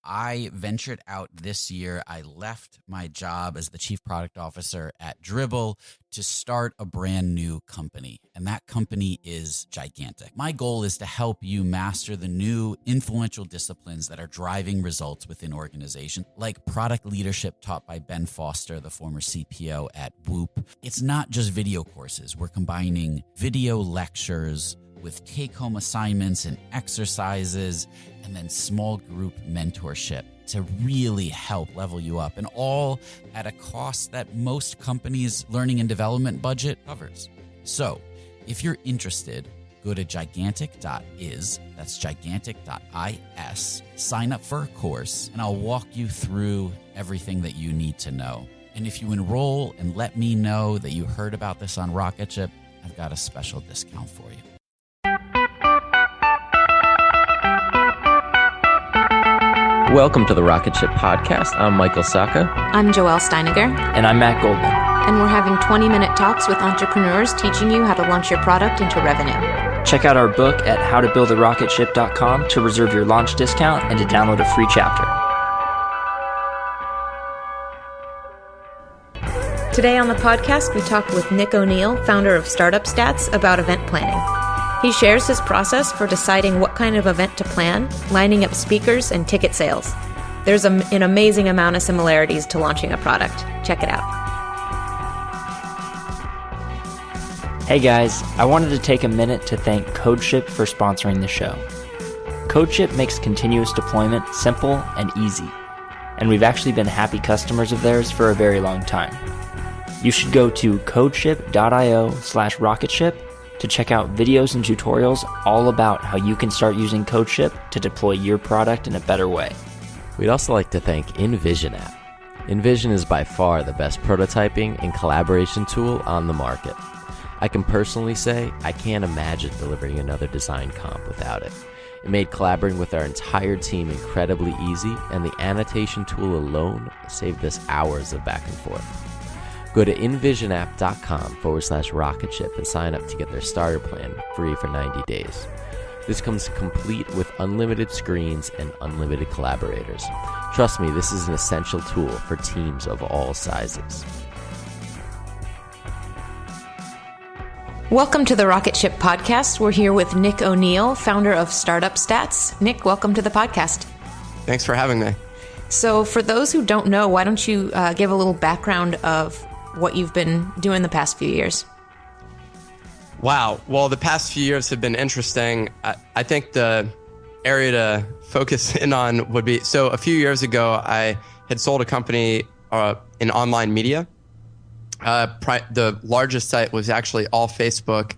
I ventured out this year. I left my job as the chief product officer at Dribbble to start a brand new company. And that company is gigantic. My goal is to help you master the new influential disciplines that are driving results within organizations, like product leadership taught by Ben Foster, the former CPO at Whoop. It's not just video courses. We're combining video lectures with take-home assignments and exercises, and then small group mentorship to really help level you up, and all at a cost that most companies' learning and development budget covers. So if you're interested, go to gigantic.is, that's gigantic.is, sign up for a course, and I'll walk you through everything that you need to know. And if you enroll and let me know that you heard about this on Rocketship, I've got a special discount for you. Welcome to the Rocketship podcast. I'm Michael Sacca. I'm Joelle Steiniger. And I'm Matt Goldman. And we're having 20-minute talks with entrepreneurs teaching you how to launch your product into revenue. Check out our book at howtobuildarocketship.com to reserve your launch discount and to download a free chapter. Today on the podcast, we talked with Nick O'Neill, founder of Startup Stats, about event planning. He shares his process for deciding what kind of event to plan, lining up speakers, and ticket sales. There's an amazing amount of similarities to launching a product. Check it out. Hey guys, I wanted to take a minute to thank Rocketship for sponsoring the show. Rocketship makes continuous deployment simple and easy, and we've actually been happy customers of theirs for a very long time. You should go to codeship.io/rocketship to check out videos and tutorials all about how you can start using Rocketship to deploy your product in a better way. We'd also like to thank InVision app. InVision is by far the best prototyping and collaboration tool on the market. I can personally say I can't imagine delivering another design comp without it. It made collaborating with our entire team incredibly easy, and the annotation tool alone saved us hours of back and forth. Go to invisionapp.com/rocketship and sign up to get their starter plan free for 90 days. This comes complete with unlimited screens and unlimited collaborators. Trust me, this is an essential tool for teams of all sizes. Welcome to the Rocketship podcast. We're here with Nick O'Neill, founder of Startup Stats. Nick, welcome to the podcast. Thanks for having me. So for those who don't know, why don't you give a little background of what you've been doing the past few years? Wow. Well, the past few years have been interesting. I think the area to focus in on would be, so a few years ago, I had sold a company in online media. The largest site was actually all Facebook,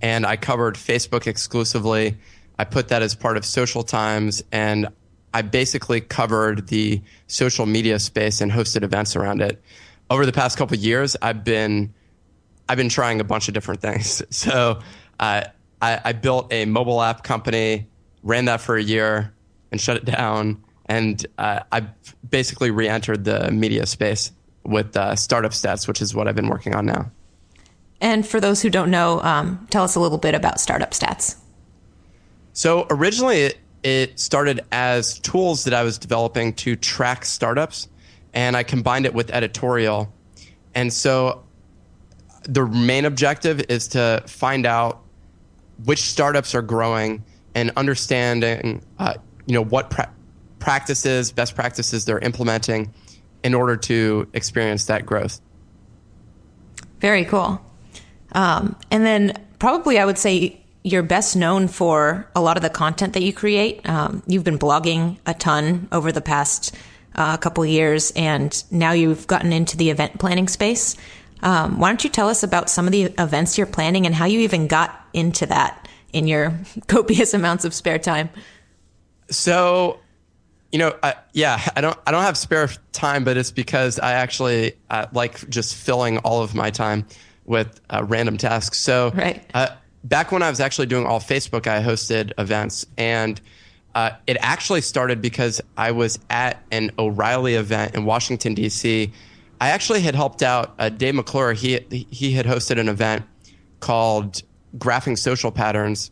and I covered Facebook exclusively. I put that as part of Social Times, and I basically covered the social media space and hosted events around it. Over the past couple of years, I've been trying a bunch of different things. So I built a mobile app company, ran that for a year, and shut it down. And I basically re-entered the media space with Startup Stats, which is what I've been working on now. And for those who don't know, tell us a little bit about Startup Stats. So originally, it started as tools that I was developing to track startups, and I combined it with editorial. And so the main objective is to find out which startups are growing and understanding what best practices they're implementing in order to experience that growth. Very cool. And then probably I would say you're best known for a lot of the content that you create. You've been blogging a ton over the past couple of years, and now you've gotten into the event planning space. Why don't you tell us about some of the events you're planning and how you even got into that in your copious amounts of spare time? So, I don't have spare time, but it's because I actually like just filling all of my time with random tasks. So, right. Back when I was actually doing all Facebook, I hosted events, and it actually started because I was at an O'Reilly event in Washington, D.C. I actually had helped out Dave McClure. He had hosted an event called Graphing Social Patterns.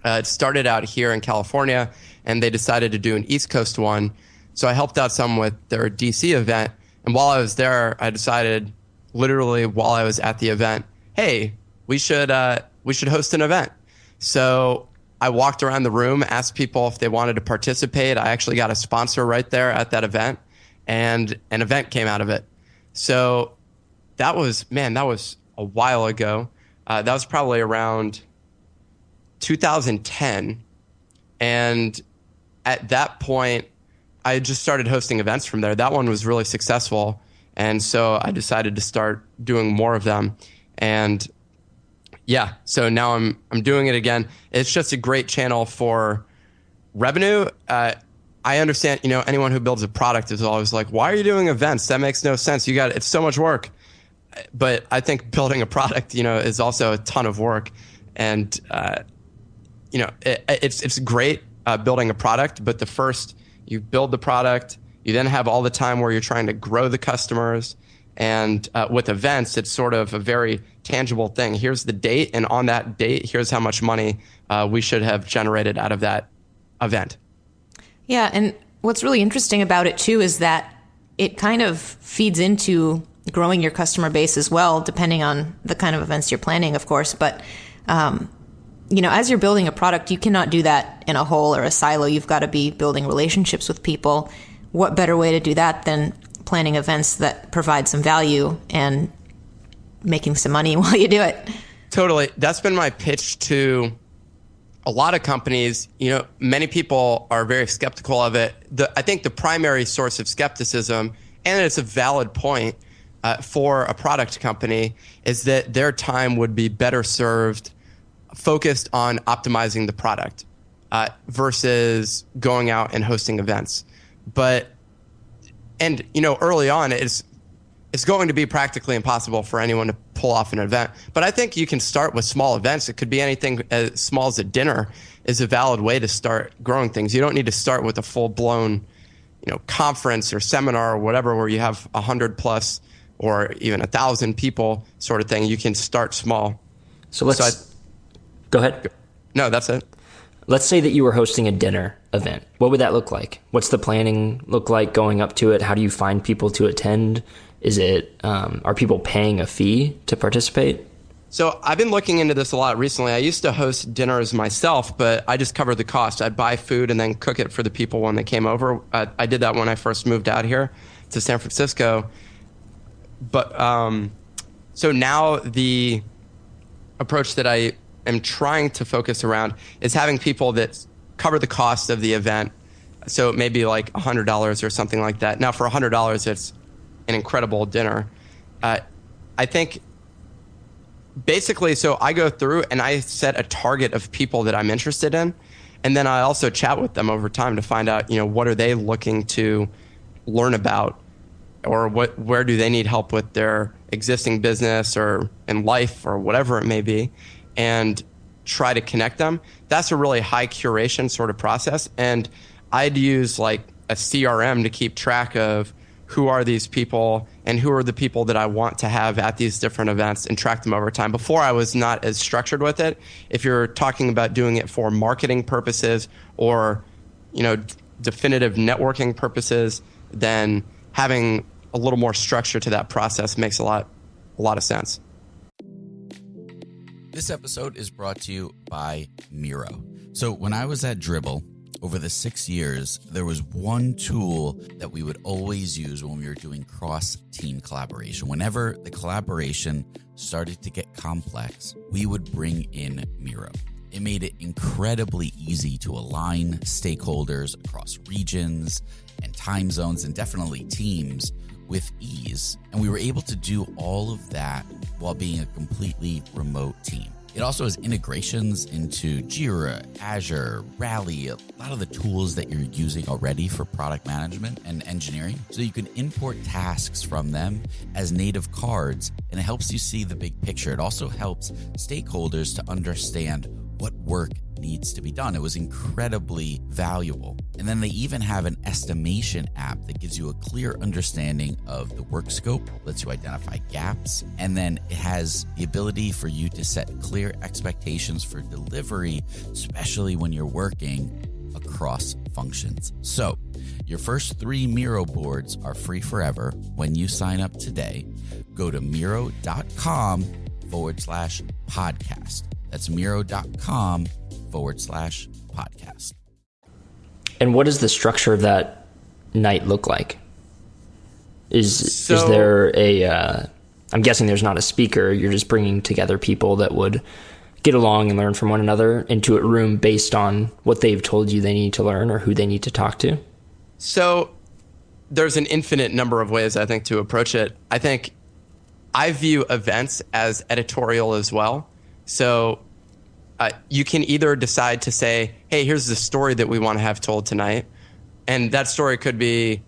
It started out here in California, and they decided to do an East Coast one. So I helped out some with their DC event. And while I was there, I decided literally while I was at the event, hey, we should host an event. So I walked around the room, asked people if they wanted to participate. I actually got a sponsor right there at that event, and an event came out of it. So that was a while ago. That was probably around 2010. And at that point, I had just started hosting events from there. That one was really successful. And so I decided to start doing more of them. And yeah, so now I'm doing it again. It's just a great channel for revenue. I understand, anyone who builds a product is always like, why are you doing events? That makes no sense. It's so much work. But I think building a product, is also a ton of work. And, it's great building a product, but first you build the product, you then have all the time where you're trying to grow the customers. And with events, it's sort of a very tangible thing. Here's the date, and on that date, here's how much money we should have generated out of that event. Yeah, and what's really interesting about it too is that it kind of feeds into growing your customer base as well, depending on the kind of events you're planning, of course. But as you're building a product, you cannot do that in a hole or a silo. You've got to be building relationships with people. What better way to do that than planning events that provide some value and making some money while you do it? Totally. That's been my pitch to a lot of companies. Many people are very skeptical of it. I think the primary source of skepticism, and it's a valid point for a product company, is that their time would be better served focused on optimizing the product versus going out and hosting events. Early on, it's going to be practically impossible for anyone to pull off an event. But I think you can start with small events. It could be anything as small as a dinner is a valid way to start growing things. You don't need to start with a full-blown, conference or seminar or whatever where you have 100 plus or even 1,000 people sort of thing. You can start small. Go ahead. No, that's it. Let's say that you were hosting a dinner event. What would that look like? What's the planning look like going up to it? How do you find people to attend? Is it, are people paying a fee to participate? So I've been looking into this a lot recently. I used to host dinners myself, but I just covered the cost. I'd buy food and then cook it for the people when they came over. I did that when I first moved out here to San Francisco. But so now the approach that I am trying to focus around is having people that cover the cost of the event. So it may be like $100 or something like that. Now for $100, it's an incredible dinner. I think basically, so I go through and I set a target of people that I'm interested in. And then I also chat with them over time to find out, what are they looking to learn about, or where do they need help with their existing business or in life or whatever it may be, and try to connect them. That's a really high curation sort of process. And I'd use like a CRM to keep track of who are these people and who are the people that I want to have at these different events and track them over time. Before, I was not as structured with it. If you're talking about doing it for marketing purposes or, definitive networking purposes, then having a little more structure to that process makes a lot of sense. This episode is brought to you by Miro. So when I was at Dribbble, over the 6 years, there was one tool that we would always use when we were doing cross-team collaboration. Whenever the collaboration started to get complex, we would bring in Miro. It made it incredibly easy to align stakeholders across regions and time zones and definitely teams with ease. And we were able to do all of that while being a completely remote team. It also has integrations into Jira, Azure, Rally, a lot of the tools that you're using already for product management and engineering. So you can import tasks from them as native cards, and it helps you see the big picture. It also helps stakeholders to understand what work needs to be done. It was incredibly valuable. And then they even have an estimation app that gives you a clear understanding of the work scope, lets you identify gaps, and then it has the ability for you to set clear expectations for delivery, especially when you're working across functions. So your first 3 Miro boards are free forever when you sign up today. Go to Miro.com/podcast. That's Miro.com/podcast. And what does the structure of that night look like? Is there I'm guessing there's not a speaker. You're just bringing together people that would get along and learn from one another into a room based on what they've told you they need to learn or who they need to talk to? So there's an infinite number of ways, I think, to approach it. I think I view events as editorial as well. So you can either decide to say, hey, here's the story that we want to have told tonight. And that story could be,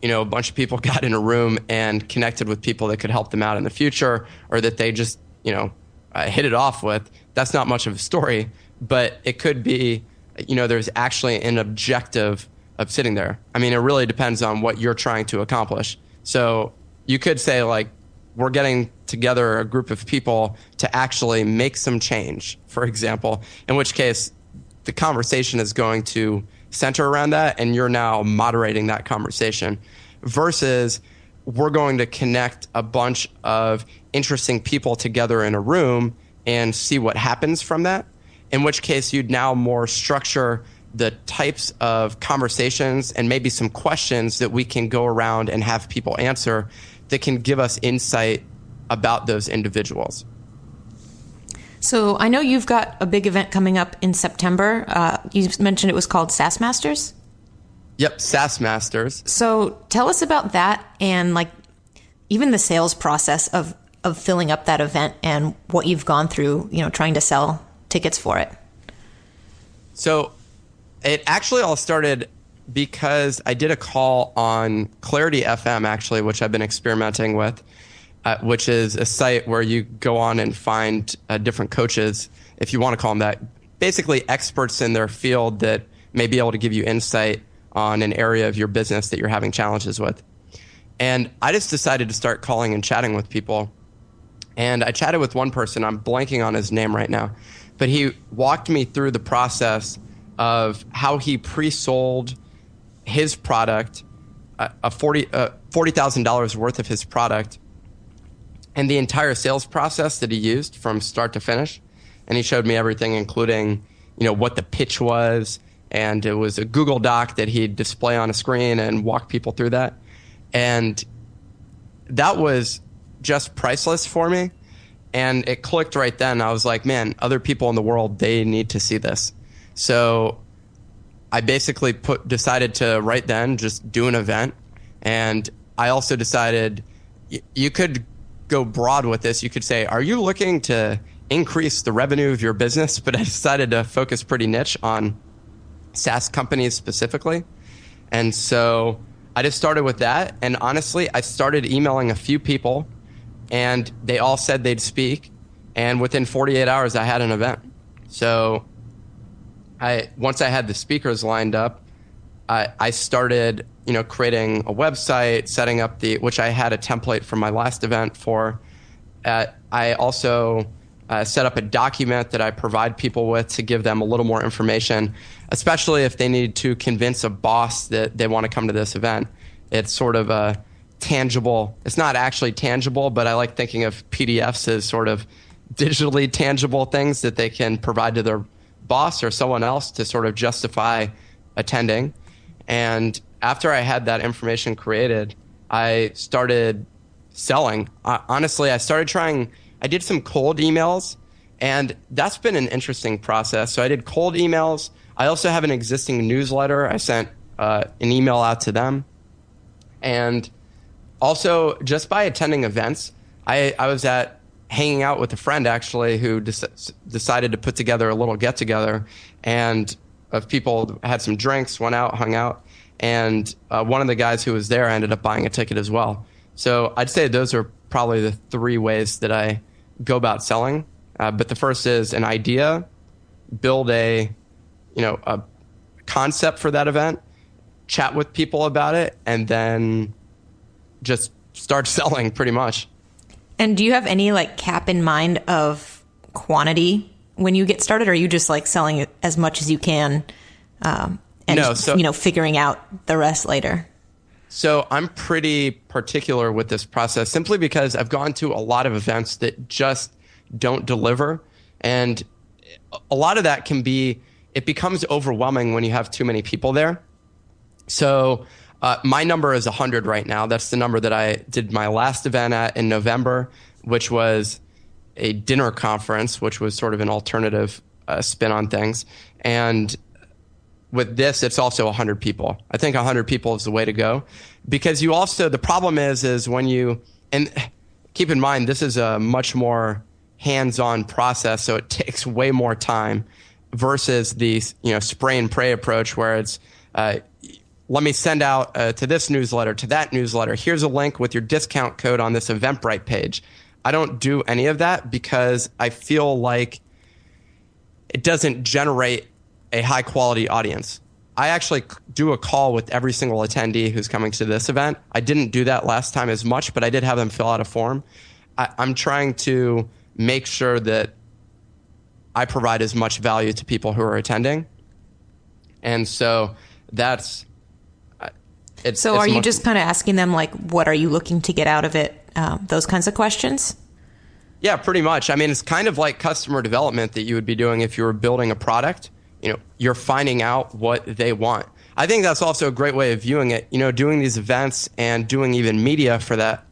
a bunch of people got in a room and connected with people that could help them out in the future, or that they just, hit it off with. That's not much of a story, but it could be, there's actually an objective of sitting there. I mean, it really depends on what you're trying to accomplish. So you could say, like, we're getting together a group of people to actually make some change, for example, in which case the conversation is going to center around that, and you're now moderating that conversation, versus we're going to connect a bunch of interesting people together in a room and see what happens from that, in which case you'd now more structure the types of conversations and maybe some questions that we can go around and have people answer that can give us insight about those individuals. So I know you've got a big event coming up in September. You mentioned it was called SaaS Masters? Yep, SaaS Masters. So tell us about that, and like even the sales process of filling up that event and what you've gone through, trying to sell tickets for it. So it actually all started because I did a call on Clarity FM, actually, which I've been experimenting with, which is a site where you go on and find different coaches, if you want to call them that, basically experts in their field that may be able to give you insight on an area of your business that you're having challenges with. And I just decided to start calling and chatting with people. And I chatted with one person, I'm blanking on his name right now, but he walked me through the process of how he pre-sold his product, $40,000 worth of his product, and the entire sales process that he used from start to finish. And he showed me everything, including, what the pitch was. And it was a Google Doc that he'd display on a screen and walk people through that. And that was just priceless for me. And it clicked right then. I was like, man, other people in the world, they need to see this. So I basically decided to right then just do an event. And I also decided you could go broad with this. You could say, are you looking to increase the revenue of your business? But I decided to focus pretty niche on SaaS companies specifically. And so I just started with that. And honestly, I started emailing a few people, and they all said they'd speak. And within 48 hours, I had an event. So once I had the speakers lined up, I started, creating a website, setting up which I had a template from my last event for. I also set up a document that I provide people with to give them a little more information, especially if they need to convince a boss that they want to come to this event. It's sort of a tangible, it's not actually tangible, but I like thinking of PDFs as sort of digitally tangible things that they can provide to their boss or someone else to sort of justify attending. And after I had that information created, I started selling. Honestly, I did some cold emails, and that's been an interesting process. So I did cold emails. I also have an existing newsletter. I sent an email out to them. And also, just by attending events, I was hanging out with a friend, actually, who decided to put together a little get-together, and of people had some drinks, went out, hung out, and one of the guys who was there ended up buying a ticket as well. So I'd say those are probably the 3 ways that I go about selling. But the first is an idea, build a concept for that event, chat with people about it, and then just start selling pretty much. And do you have any cap in mind of quantity when you get started? Or are you just selling as much as you can figuring out the rest later? So I'm pretty particular with this process simply because I've gone to a lot of events that just don't deliver. And a lot of that it becomes overwhelming when you have too many people there. So my number is 100 right now. That's the number that I did my last event at in November, which was a dinner conference, which was sort of an alternative spin on things. And with this, it's also 100 people. I think 100 people is the way to go, because the problem is when and keep in mind, this is a much more hands-on process, so it takes way more time versus the spray and pray approach where it's let me send out to this newsletter, to that newsletter. Here's a link with your discount code on this Eventbrite page. I don't do any of that because I feel like it doesn't generate a high quality audience. I actually do a call with every single attendee who's coming to this event. I didn't do that last time as much, but I did have them fill out a form. I'm trying to make sure that I provide as much value to people who are attending. And so that's it's. So are you just kind of asking them, like, what are you looking to get out of it? Those kinds of questions? Yeah, pretty much. I mean, it's kind of like customer development that you would be doing if you were building a product. You're finding out what they want. I think that's also a great way of viewing it. Doing these events and doing even media for that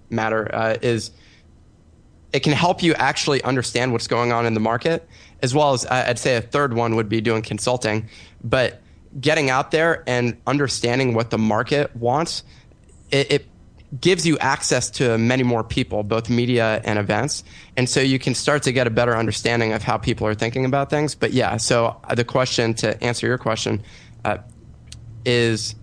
matter is it can help you actually understand what's going on in the market, as well as I'd say a third one would be doing consulting. But getting out there and understanding what the market wants, it gives you access to many more people, both media and events. And so you can start to get a better understanding of how people are thinking about things. But yeah, so the question, to answer your question, is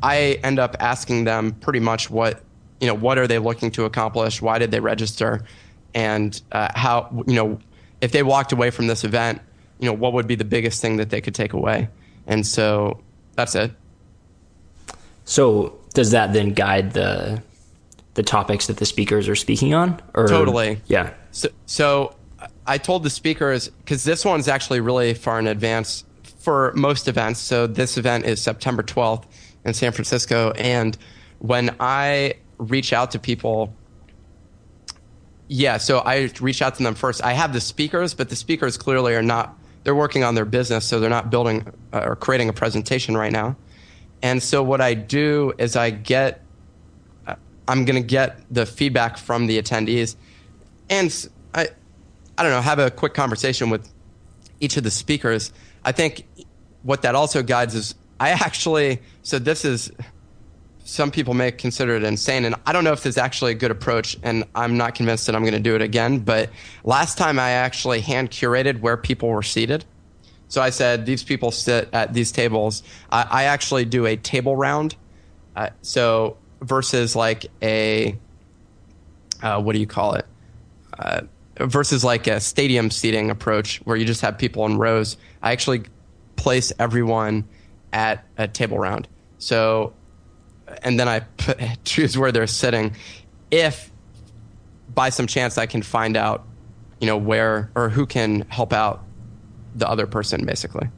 I end up asking them pretty much what are they looking to accomplish? Why did they register? And how, if they walked away from this event, what would be the biggest thing that they could take away? And so that's it. So does that then guide the topics that the speakers are speaking on? Or, totally. Yeah. So I told the speakers, because this one's actually really far in advance for most events. So this event is September 12th in San Francisco. And when I reach out to people, so I reach out to them first. I have the speakers, but the speakers clearly are not, they're working on their business, so they're not building or creating a presentation right now. And so what I do is I'm going to get the feedback from the attendees, and I don't know, have a quick conversation with each of the speakers. I think what that also guides is some people may consider it insane, and I don't know if this is actually a good approach, and I'm not convinced that I'm going to do it again. But last time I actually hand curated where people were seated. So I said, these people sit at these tables. I actually do a table round. So versus like versus like a stadium seating approach where you just have people in rows, I actually place everyone at a table round. So, and then I choose where they're sitting. If by some chance I can find out, where or who can help out the other person, basically.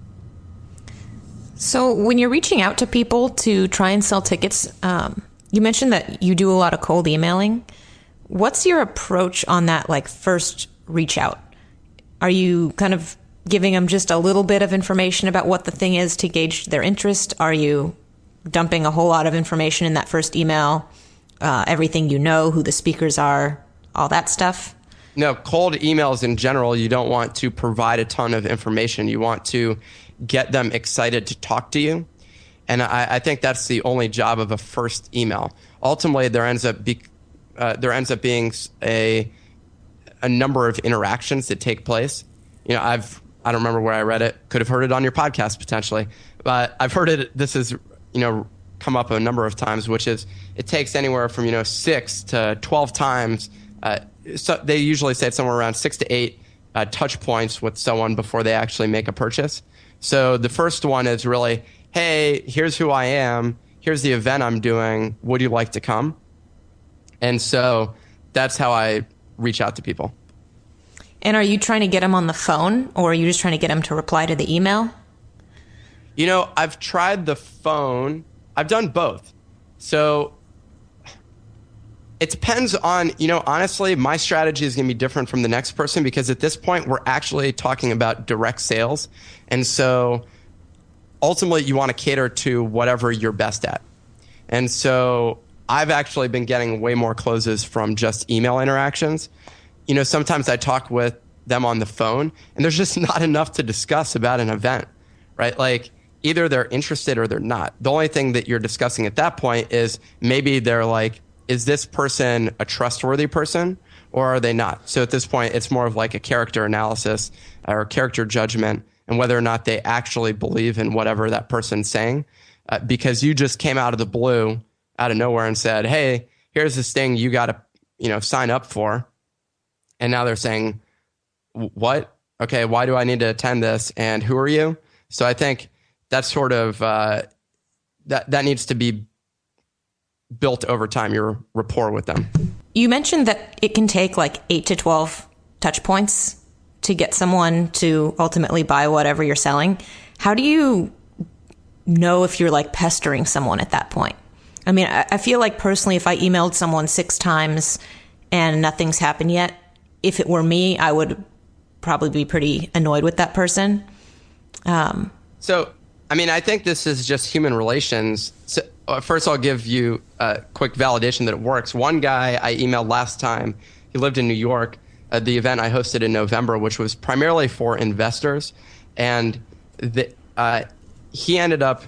So when you're reaching out to people to try and sell tickets, you mentioned that you do a lot of cold emailing. What's your approach on that, like, first reach out? Are you kind of giving them just a little bit of information about what the thing is to gauge their interest? Are you dumping a whole lot of information in that first email, everything who the speakers are, all that stuff? No, cold emails in general, you don't want to provide a ton of information. You want to get them excited to talk to you. And I think that's the only job of a first email. Ultimately, there ends up being a number of interactions that take place. I don't remember where I read it. Could have heard it on your podcast potentially. But I've heard it, this is, come up a number of times, which is it takes anywhere from, 6 to 12 times. So they usually say it's somewhere around 6 to 8 touch points with someone before they actually make a purchase. So the first one is really, hey, here's who I am. Here's the event I'm doing. Would you like to come? And so that's how I reach out to people. And are you trying to get them on the phone, or are you just trying to get them to reply to the email? I've tried the phone. I've done both. So it depends on, honestly, my strategy is going to be different from the next person, because at this point we're actually talking about direct sales. And so ultimately you want to cater to whatever you're best at. And so I've actually been getting way more closes from just email interactions. Sometimes I talk with them on the phone and there's just not enough to discuss about an event, right? Like either they're interested or they're not. The only thing that you're discussing at that point is maybe they're like, is this person a trustworthy person or are they not? So at this point, it's more of like a character analysis or character judgment and whether or not they actually believe in whatever that person's saying. Because you just came out of the blue, out of nowhere and said, hey, here's this thing you got to, sign up for. And now they're saying, what? Okay, why do I need to attend this? And who are you? So I think that's sort of, that needs to be built over time, your rapport with them. You mentioned that it can take like 8 to 12 touch points to get someone to ultimately buy whatever you're selling. How do you know if you're like pestering someone at that point? I mean, I feel like personally, if I emailed someone 6 times and nothing's happened yet, if it were me, I would probably be pretty annoyed with that person. So, I mean, I think this is just human relations. So, first, I'll give you a quick validation that it works. One guy I emailed last time, he lived in New York, the event I hosted in November, which was primarily for investors. And he ended up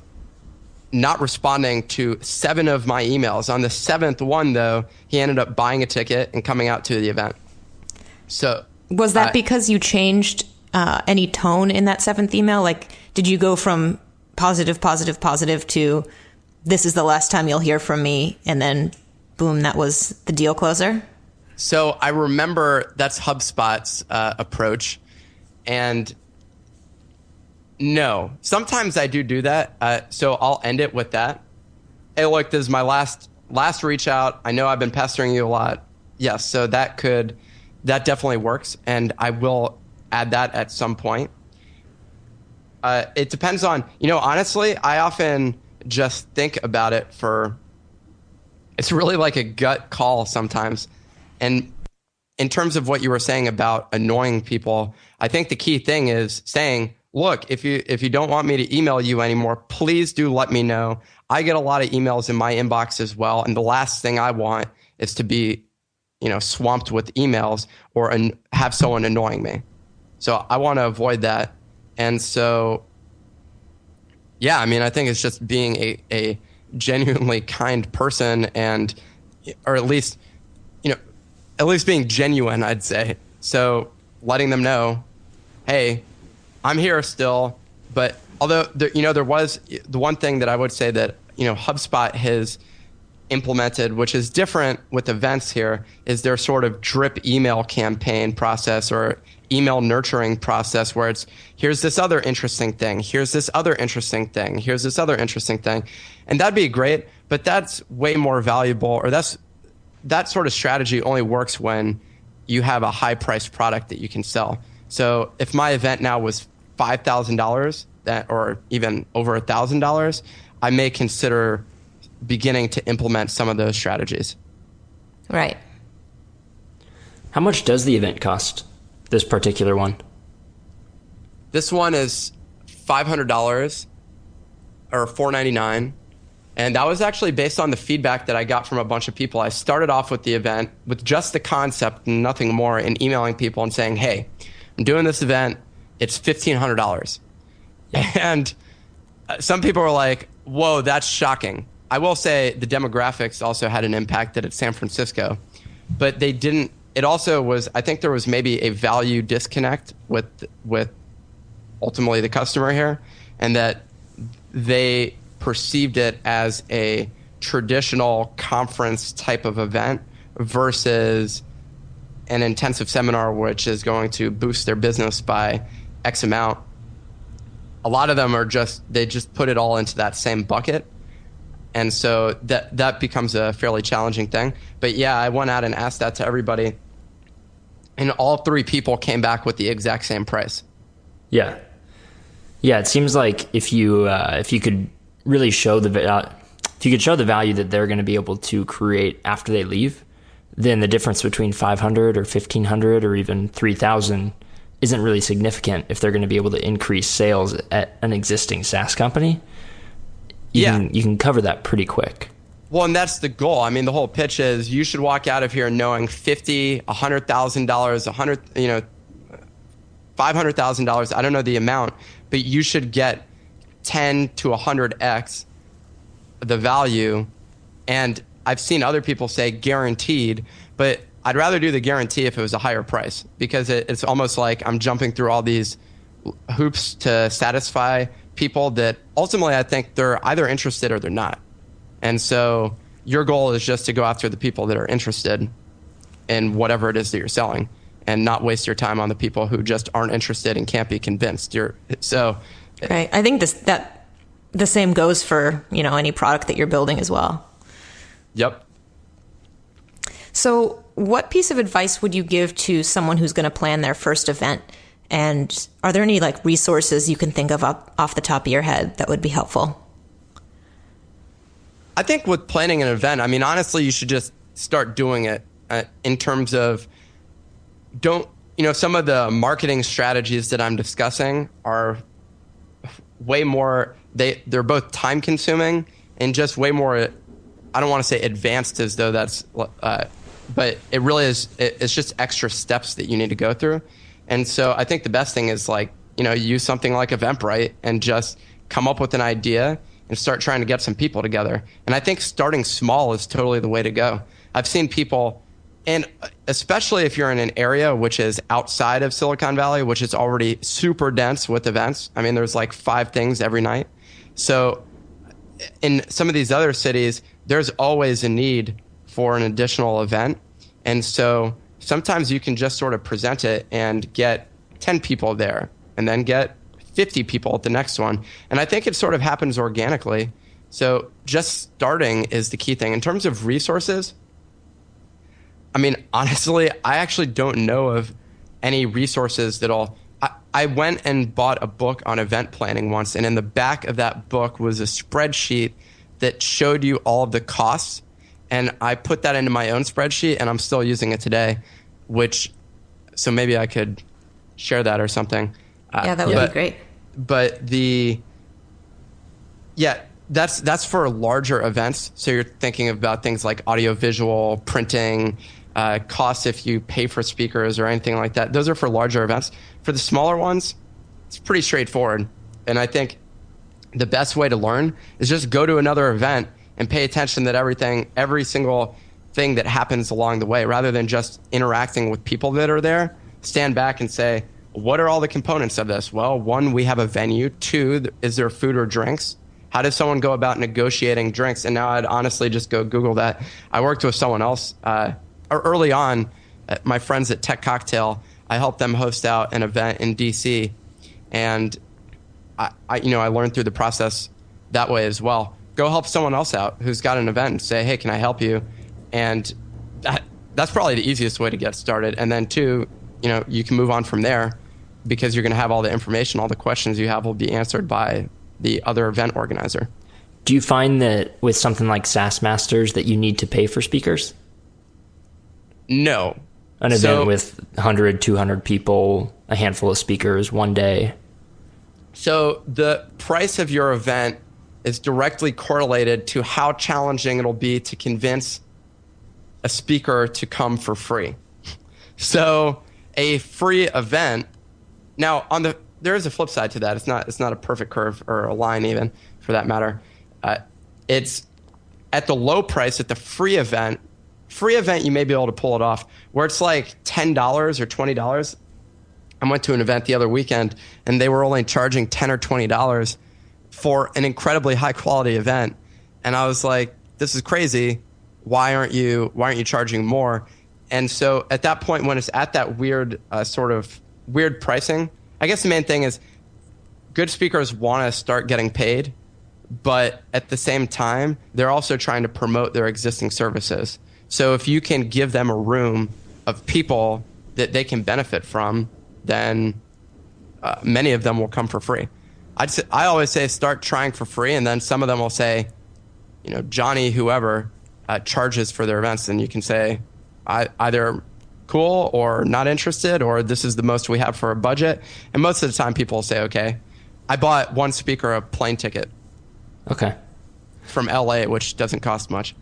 not responding to 7 of my emails. On the 7th one, though, he ended up buying a ticket and coming out to the event. So was that because you changed any tone in that 7th email? Like, did you go from positive to this is the last time you'll hear from me, and then boom, that was the deal closer? So I remember that's HubSpot's approach. And no, sometimes I do that. So I'll end it with that. Hey, look, this is my last reach out. I know I've been pestering you a lot. Yes, so that definitely works. And I will add that at some point. It depends on, honestly, I often just think about it it's really like a gut call sometimes. And in terms of what you were saying about annoying people, I think the key thing is saying, look, if you don't want me to email you anymore, please do let me know. I get a lot of emails in my inbox as well. And the last thing I want is to be, swamped with emails or have someone annoying me. So I want to avoid that. And so, yeah, I mean, I think it's just being a genuinely kind person or at least being genuine, I'd say. So letting them know, hey, I'm here still. But although, there was the one thing that I would say that, HubSpot has implemented, which is different with events here, is their sort of drip email campaign process or email nurturing process where it's, here's this other interesting thing, here's this other interesting thing, here's this other interesting thing. And that'd be great, but that's way more valuable, or that sort of strategy only works when you have a high priced product that you can sell. So if my event now was $5,000 or even over $1,000, I may consider beginning to implement some of those strategies. Right. How much does the event cost, this particular one? This one is $500 or $499. And that was actually based on the feedback that I got from a bunch of people. I started off with the event with just the concept and nothing more, and emailing people and saying, hey, I'm doing this event. It's $1,500. And some people were like, whoa, that's shocking. I will say the demographics also had an impact that it's San Francisco, but they didn't. It also was, I think there was maybe a value disconnect with ultimately the customer here, and that they perceived it as a traditional conference type of event versus an intensive seminar, which is going to boost their business by X amount. A lot of them they just put it all into that same bucket. And so that becomes a fairly challenging thing. But yeah, I went out and asked that to everybody, and all 3 people came back with the exact same price. Yeah. Yeah, it seems like if you could really show if you could show the value that they're going to be able to create after they leave, then the difference between 500 or 1,500 or even 3,000 isn't really significant if they're going to be able to increase sales at an existing SaaS company. You can cover that pretty quick. Well, and that's the goal. I mean, the whole pitch is you should walk out of here knowing $50,000, $100,000, $500,000. I don't know the amount, but you should get 10 to 100x the value. And I've seen other people say guaranteed, but I'd rather do the guarantee if it was a higher price, because it's almost like I'm jumping through all these hoops to satisfy people that ultimately I think they're either interested or they're not. And so your goal is just to go after the people that are interested in whatever it is that you're selling, and not waste your time on the people who just aren't interested and can't be convinced. Right. I think that the same goes for, any product that you're building as well. Yep. So what piece of advice would you give to someone who's going to plan their first event? And are there any resources you can think of off the top of your head that would be helpful? I think with planning an event, I mean, honestly, you should just start doing it in terms of some of the marketing strategies that I'm discussing are way more, they're both time consuming and just way more, I don't want to say advanced as though that's, but it really is, it's just extra steps that you need to go through. And so I think the best thing is use something like Eventbrite and just come up with an idea and start trying to get some people together. And I think starting small is totally the way to go. I've seen people, and especially if you're in an area which is outside of Silicon Valley, which is already super dense with events. I mean, there's 5 things every night. So in some of these other cities, there's always a need for an additional event. And so sometimes you can just sort of present it and get 10 people there and then get 50 people at the next one. And I think it sort of happens organically. So just starting is the key thing. In terms of resources, I mean, honestly, I actually don't know of any resources that'll... I went and bought a book on event planning once, and in the back of that book was a spreadsheet that showed you all of the costs. And I put that into my own spreadsheet, and I'm still using it today, so maybe I could share that or something. Yeah, that would be great. But that's for larger events. So you're thinking about things like audiovisual, printing, costs if you pay for speakers or anything like that. Those are for larger events. For the smaller ones, it's pretty straightforward. And I think the best way to learn is just go to another event and pay attention that every single thing that happens along the way, rather than just interacting with people that are there. Stand back and say, what are all the components of this? Well, 1, we have a venue. 2, is there food or drinks? How does someone go about negotiating drinks? And now I'd honestly just go Google that. I worked with someone else early on, my friends at Tech Cocktail. I helped them host out an event in DC, and I learned through the process that way as well. Go help someone else out who's got an event and say, hey, can I help you? And that's probably the easiest way to get started. And then 2, you can move on from there, because you're going to have all the information, all the questions you have will be answered by the other event organizer. Do you find that with something like SaaS Masters that you need to pay for speakers? No. An event with 100, 200 people, a handful of speakers, one day. So the price of your event is directly correlated to how challenging it'll be to convince a speaker to come for free. So a free event, now there is a flip side to that. It's not a perfect curve or a line even, for that matter. It's at the low price at the free event, you may be able to pull it off. Where it's like $10 or $20. I went to an event the other weekend, and they were only charging $10 or $20 for an incredibly high quality event. And I was like, this is crazy. Why aren't you charging more? And so at that point, when it's at that weird sort of weird pricing, I guess the main thing is good speakers want to start getting paid, but at the same time, they're also trying to promote their existing services. So if you can give them a room of people that they can benefit from, then many of them will come for free. I always say start trying for free, and then some of them will say, Johnny, whoever, charges for their events, and you can say either cool or not interested, or this is the most we have for a budget. And most of the time people will say, okay. I bought one speaker a plane ticket. Okay. From LA, which doesn't cost much.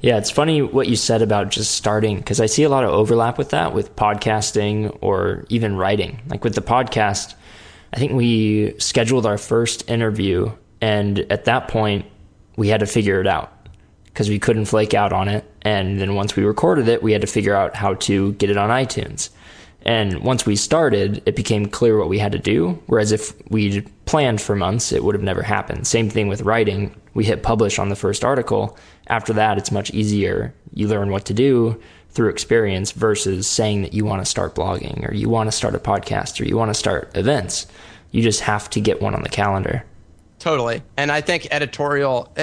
Yeah, it's funny what you said about just starting, because I see a lot of overlap with that, with podcasting or even writing. Like with the podcast, I think we scheduled our first interview, and at that point, we had to figure it out because we couldn't flake out on it. And then once we recorded it, we had to figure out how to get it on iTunes. And once we started, it became clear what we had to do. Whereas if we'd planned for months, it would have never happened. Same thing with writing. We hit publish on the first article. After that, it's much easier. You learn what to do through experience versus saying that you want to start blogging or you want to start a podcast or you want to start events. You just have to get one on the calendar. Totally. And I think editorial,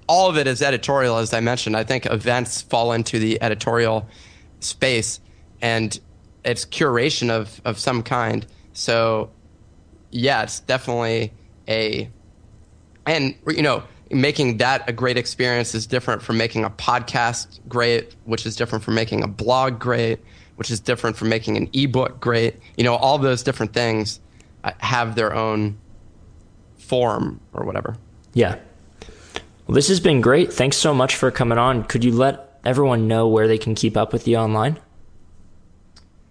all of it is editorial, as I mentioned. I think events fall into the editorial space, and it's curation of some kind. So yeah, it's definitely making that a great experience is different from making a podcast great, which is different from making a blog great, which is different from making an ebook great. All those different things have their own form or whatever. Yeah. Well, this has been great. Thanks so much for coming on. Could you let everyone know where they can keep up with you online?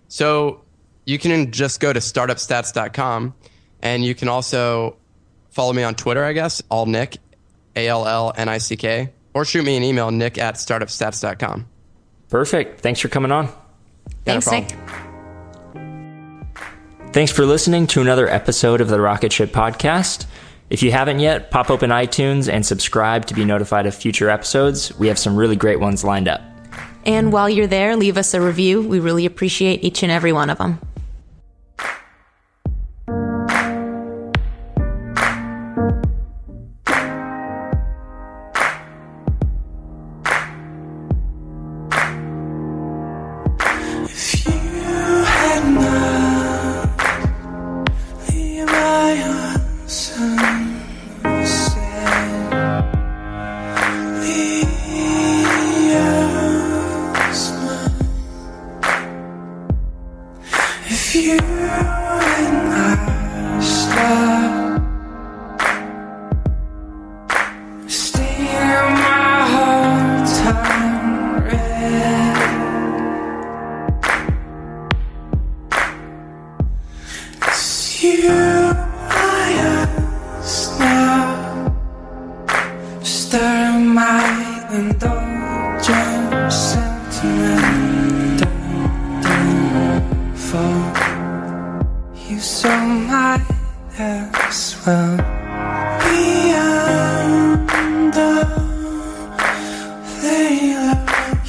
So you can just go to startupstats.com, and you can also follow me on Twitter, I guess, allnick, ALLNICK, or shoot me an email, nick@startupstats.com. Perfect. Thanks for coming on. Thanks, Nick. Thanks for listening to another episode of the Rocketship podcast. If you haven't yet, pop open iTunes and subscribe to be notified of future episodes. We have some really great ones lined up. And while you're there, leave us a review. We really appreciate each and every one of them.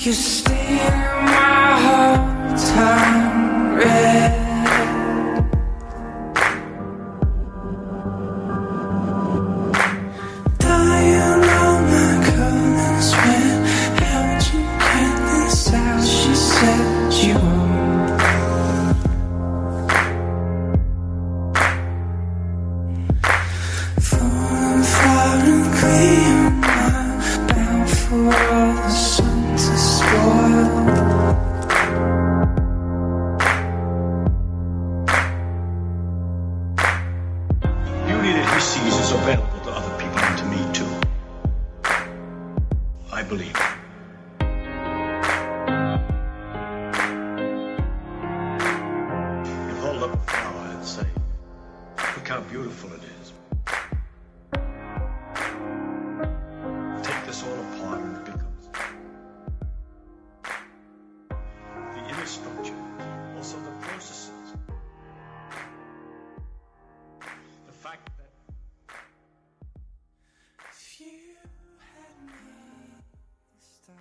You steer my whole time red. Dying on my colors red. How'd you get this out? She said you won't. Falling far and clear, I'm bound for all the sun to spoil. Beauty that he sees is available to other people and to me too. I believe. You hold up a flower and say, look how beautiful it is. Take this all apart and it becomes the inner structure, also the processes. The fact that If you had me stop.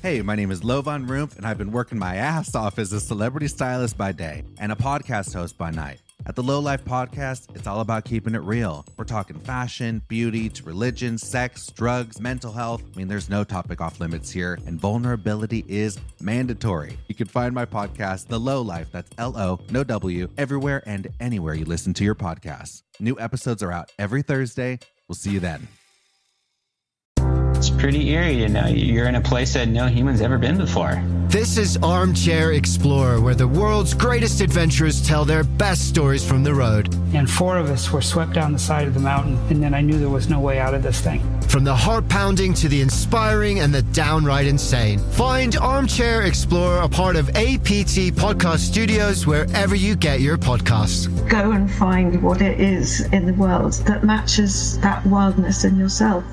Hey, my name is Lovan Rumpf, and I've been working my ass off as a celebrity stylist by day and a podcast host by night. At the Low Life Podcast, it's all about keeping it real. We're talking fashion, beauty, to religion, sex, drugs, mental health. I mean, there's no topic off limits here, and vulnerability is mandatory. You can find my podcast, The Low Life, that's L-O, no W, everywhere and anywhere you listen to your podcasts. New episodes are out every Thursday. We'll see you then. It's pretty eerie to know you're in a place that no human's ever been before. This is Armchair Explorer, where the world's greatest adventurers tell their best stories from the road. And 4 of us were swept down the side of the mountain, and then I knew there was no way out of this thing. From the heart-pounding to the inspiring and the downright insane. Find Armchair Explorer, a part of APT Podcast Studios, wherever you get your podcasts. Go and find what it is in the world that matches that wildness in yourself.